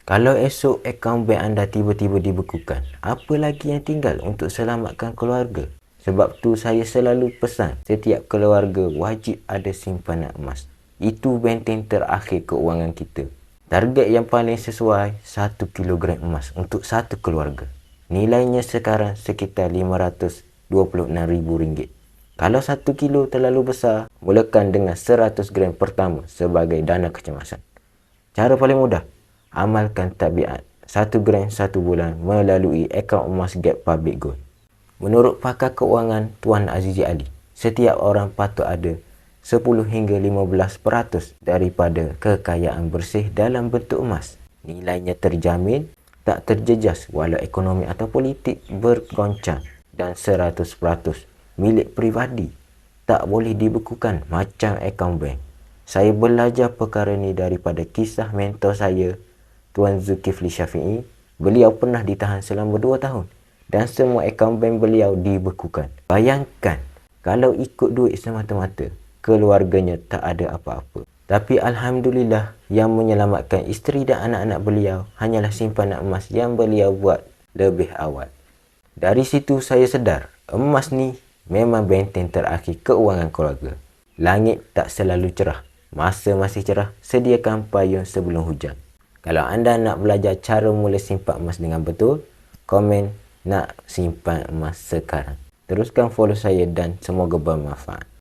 Kalau esok akaun bank anda tiba-tiba dibekukan, apa lagi yang tinggal untuk selamatkan keluarga? Sebab tu saya selalu pesan setiap keluarga wajib ada simpanan emas. Itu benteng terakhir keuangan kita. Target yang paling sesuai 1 kilogram emas untuk satu keluarga. Nilainya sekarang sekitar RM526,000. Kalau 1 kilo terlalu besar, mulakan dengan 100 gram pertama sebagai dana kecemasan. Cara paling mudah, amalkan tabiat 1 gram 1 bulan melalui akaun emas Gap Public Gold. Menurut pakar keuangan Tuan Azizi Ali, setiap orang patut ada 10 hingga 15% daripada kekayaan bersih dalam bentuk emas. Nilainya terjamin, tak terjejas walau ekonomi atau politik bergoncang, dan 100% milik peribadi. Tak boleh dibekukan macam akaun bank. Saya belajar perkara ni daripada kisah mentor saya, Tuan Zulkifli Syafi'i. Beliau pernah ditahan selama 2 tahun dan semua akaun bank beliau dibekukan. Bayangkan kalau ikut duit semata-mata, keluarganya tak ada apa-apa. Tapi Alhamdulillah, yang menyelamatkan isteri dan anak-anak beliau hanyalah simpanan emas yang beliau buat lebih awal. Dari situ saya sedar, emas ni memang benteng terakhir keuangan keluarga. Langit tak selalu cerah. Masa masih cerah, sediakan payung sebelum hujan. Kalau anda nak belajar cara mula simpan emas dengan betul, komen nak simpan emas sekarang. Teruskan follow saya dan semoga bermanfaat.